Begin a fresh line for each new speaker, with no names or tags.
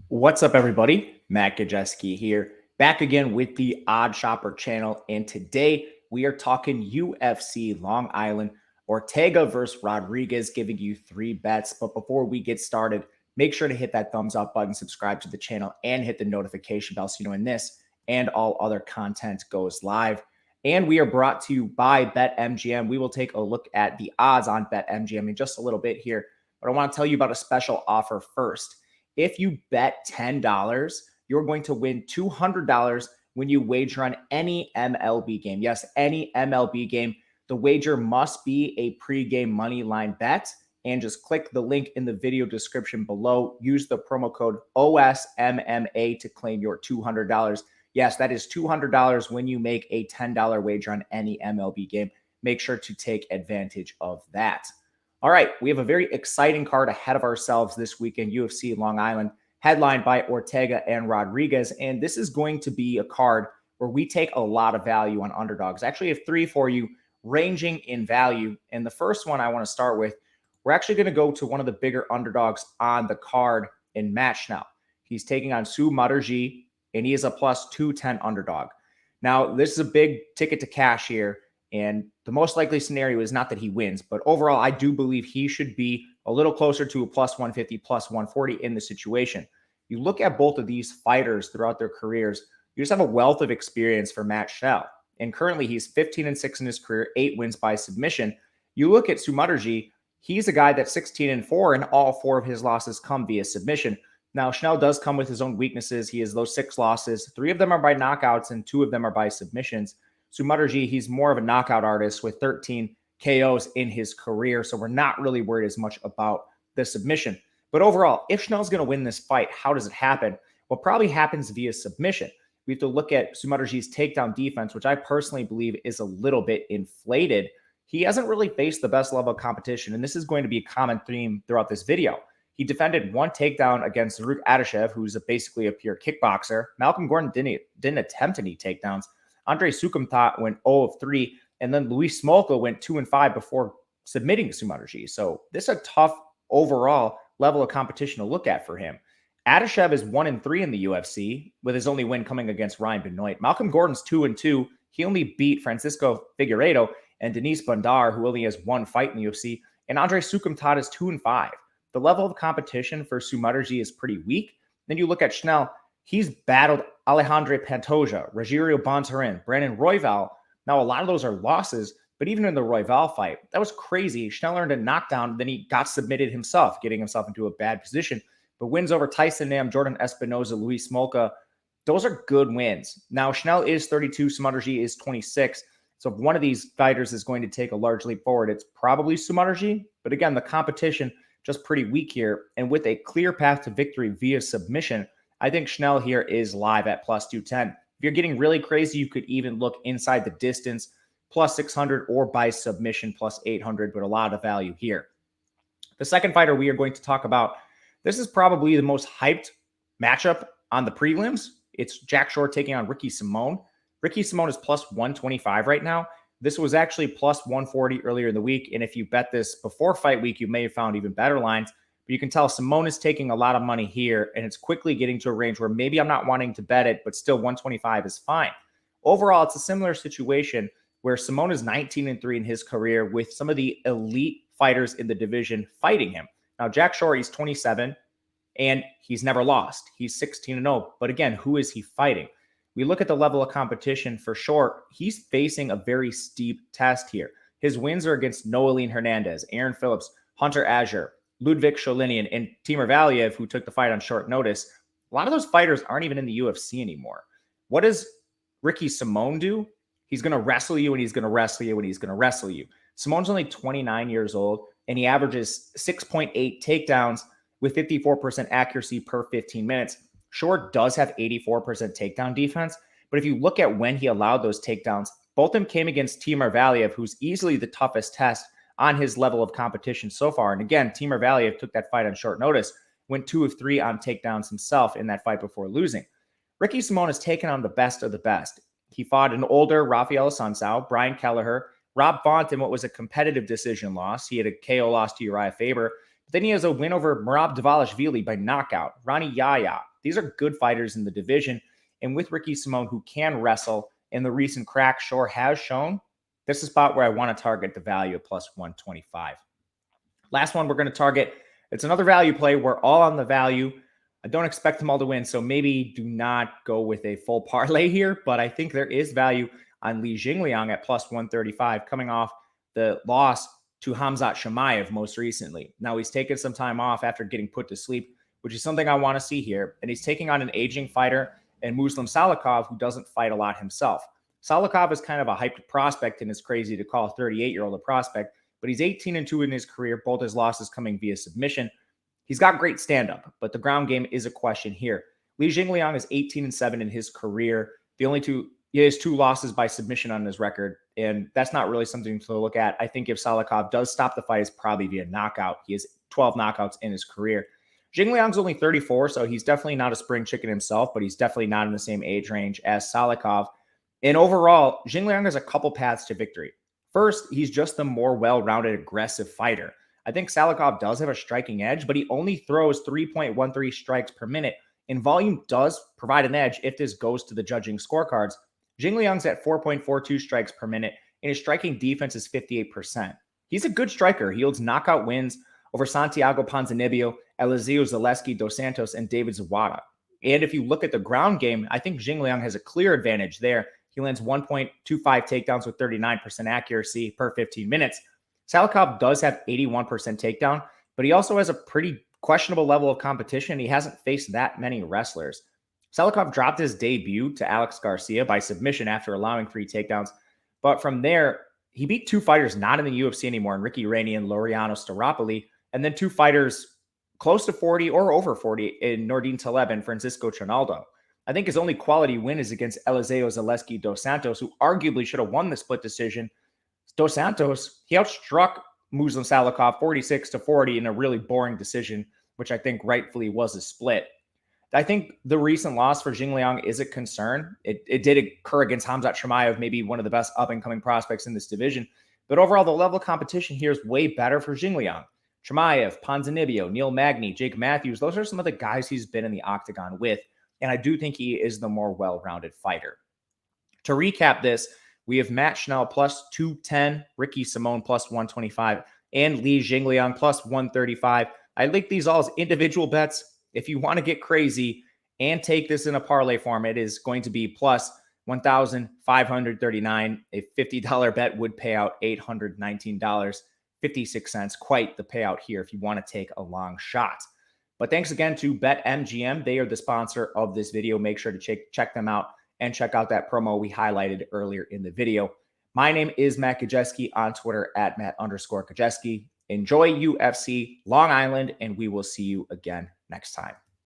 What's up, everybody? Matt Gajewski here, back again with the Odd Shopper channel. And today we are talking UFC Long Island Ortega versus Rodriguez, giving you 3 bets. But before we get started, make sure to hit that thumbs up button, subscribe to the channel, and hit the notification bell so you know when this and all other content goes live. And we are brought to you by BetMGM. We will take a look at the odds on BetMGM in just a little bit here. But I want to tell you about a special offer first. If you bet $10, you're going to win $200 when you wager on any MLB game. Yes, any MLB game. The wager must be a pregame money line bet. And just click the link in the video description below. Use the promo code OSMMA to claim your $200. Yes, that is $200 when you make a $10 wager on any MLB game. Make sure to take advantage of that. All right, we have a very exciting card ahead of ourselves this weekend, UFC Long Island, headlined by Ortega and Rodriguez. And this is going to be a card where we take a lot of value on underdogs. I actually have 3 for you, ranging in value. And the first one I want to start with, we're actually going to go to one of the bigger underdogs on the card in Matt Schnell. He's taking on Mudaerji, and he is a plus 210 underdog. Now, this is a big ticket to cash here. And the most likely scenario is not that he wins, but overall, I do believe he should be a little closer to a plus 150, plus 140 in the situation. You look at both of these fighters throughout their careers, you just have a wealth of experience for Matt Schnell. And currently, he's 15-6 in his career, 8 wins by submission. You look at Mudaerji, he's a guy that's 16-4, and all 4 of his losses come via submission. Now, Schnell does come with his own weaknesses. He has those 6 losses. 3 of them are by knockouts, and 2 of them are by submissions. Mudaerji, he's more of a knockout artist with 13 KOs in his career, so we're not really worried as much about the submission. But overall, if Schnell's going to win this fight, how does it happen? Well, probably happens via submission. We have to look at Mudaerji's takedown defense, which I personally believe is a little bit inflated. He hasn't really faced the best level of competition, and this is going to be a common theme throughout this video. He defended 1 takedown against Zaruk Adeshev, who's basically a pure kickboxer. Malcolm Gordon didn't attempt any takedowns. Andre Sukumtat went 0 of 3, and then Luis Smolka went 2 and 5 before submitting to Mudaerji. So this is a tough overall level of competition to look at for him. Adeshev is 1 and 3 in the UFC, with his only win coming against Ryan Benoit. Malcolm Gordon's 2 and 2. He only beat Francisco Figueiredo and Denise Bandar, who only has 1 fight in the UFC. And Andre Sukumtat is 2 and 5. The level of competition for Mudaerji is pretty weak. Then you look at Schnell. He's battled Alejandro Pantoja, Rogerio Bontorin, Brandon Royval. Now, a lot of those are losses, but even in the Royval fight, that was crazy. Schnell earned a knockdown, then he got submitted himself, getting himself into a bad position. But wins over Tyson Nam, Jordan Espinoza, Luis Smolka, those are good wins. Now, Schnell is 32, Mudaerji is 26. So if one of these fighters is going to take a large leap forward, it's probably Mudaerji. But again, the competition just pretty weak here. And with a clear path to victory via submission, I think Schnell here is live at plus 210. If you're getting really crazy, you could even look inside the distance, plus 600, or by submission, plus 800, but a lot of value here. The second fighter we are going to talk about, this is probably the most hyped matchup on the prelims. It's Jack Shore taking on Ricky Simón. Ricky Simón is plus 125 right now. This was actually plus 140 earlier in the week, and if you bet this before fight week, you may have found even better lines. But you can tell Simón is taking a lot of money here, and it's quickly getting to a range where maybe I'm not wanting to bet it, but still 125 is fine. Overall, it's a similar situation where Simón is 19 and 3 in his career with some of the elite fighters in the division fighting him. Now, Jack Shore, he's 27, and he's never lost. He's 16 and 0. But again, who is he fighting? We look at the level of competition for Shore. He's facing a very steep test here. His wins are against Noeline Hernandez, Aaron Phillips, Hunter Azure, Ludwig Sholinian, and Timur Valiev, who took the fight on short notice. A lot of those fighters aren't even in the UFC anymore. What does Ricky Simón do? He's going to wrestle you, and he's going to wrestle you, and he's going to wrestle you. Simón's only 29 years old, and he averages 6.8 takedowns with 54% accuracy per 15 minutes. Shore does have 84% takedown defense, but if you look at when he allowed those takedowns, both of them came against Timur Valiev, who's easily the toughest test on his level of competition so far. And again, Timur Valiev took that fight on short notice, went 2 of 3 on takedowns himself in that fight before losing. Ricky Simón has taken on the best of the best. He fought an older Rafael Assunção, Brian Kelleher, Rob Font in what was a competitive decision loss. He had a KO loss to Uriah Faber. But then he has a win over Merab Dvalishvili by knockout, Ronnie Yahya, These are good fighters in the division. And with Ricky Simón, who can wrestle, and the recent crack sure has shown, this is a spot where I want to target the value of plus 125. Last one we're going to target. It's another value play. We're all on the value. I don't expect them all to win, so maybe do not go with a full parlay here, but I think there is value on Li Jingliang at plus 135, coming off the loss to Khamzat Chimaev most recently. Now, he's taken some time off after getting put to sleep, which is something I want to see here, and he's taking on an aging fighter and Muslim Salikhov, who doesn't fight a lot himself. Salikhov is kind of a hyped prospect, and it's crazy to call a 38-year-old a prospect, but he's 18-2 in his career, both his losses coming via submission. He's got great stand-up, but the ground game is a question here. Li Jingliang is 18-7 in his career. He has 2 losses by submission on his record, and that's not really something to look at. I think if Salikhov does stop the fight, it's probably via knockout. He has 12 knockouts in his career. Jingliang's only 34, so he's definitely not a spring chicken himself, but he's definitely not in the same age range as Salikhov. And overall, Jingliang has a couple paths to victory. First, he's just the more well-rounded, aggressive fighter. I think Salikhov does have a striking edge, but he only throws 3.13 strikes per minute, and volume does provide an edge if this goes to the judging scorecards. Jingliang's at 4.42 strikes per minute, and his striking defense is 58%. He's a good striker. He holds knockout wins over Santiago Ponzinibbio, Eliseo Zaleski dos Santos, and David Zawada. And if you look at the ground game, I think Jingliang has a clear advantage there. He lands 1.25 takedowns with 39% accuracy per 15 minutes. Salikhov does have 81% takedown, but he also has a pretty questionable level of competition. He hasn't faced that many wrestlers. Salikhov dropped his debut to Alex Garcia by submission after allowing 3 takedowns. But from there, he beat 2 fighters not in the UFC anymore, in Ricky Rainey and Laureano Staropoli, and then 2 fighters close to 40 or over 40 in Nordin Taleb and Francisco Trinaldo. I think his only quality win is against Eliseo Zaleski dos Santos, who arguably should have won the split decision. Dos Santos, he outstruck Muslim Salikhov 46-40 in a really boring decision, which I think rightfully was a split. I think the recent loss for Jingliang is a concern. It did occur against Khamzat Chimaev, maybe one of the best up-and-coming prospects in this division. But overall, the level of competition here is way better for Jingliang. Chimaev, Ponzinibbio, Neil Magny, Jake Matthews, those are some of the guys he's been in the octagon with. And I do think he is the more well-rounded fighter. To recap this, we have Matt Schnell plus 210, Ricky Simón plus 125, and Li Jingliang plus 135. I like these all as individual bets. If you want to get crazy and take this in a parlay form, it is going to be plus 1,539. A $50 bet would pay out $819.56. Quite the payout here if you want to take a long shot. But thanks again to BetMGM. They are the sponsor of this video. Make sure to check them out and check out that promo we highlighted earlier in the video. My name is Matt Gajewski on Twitter at Matt_Gajewski. Enjoy UFC Long Island, and we will see you again next time.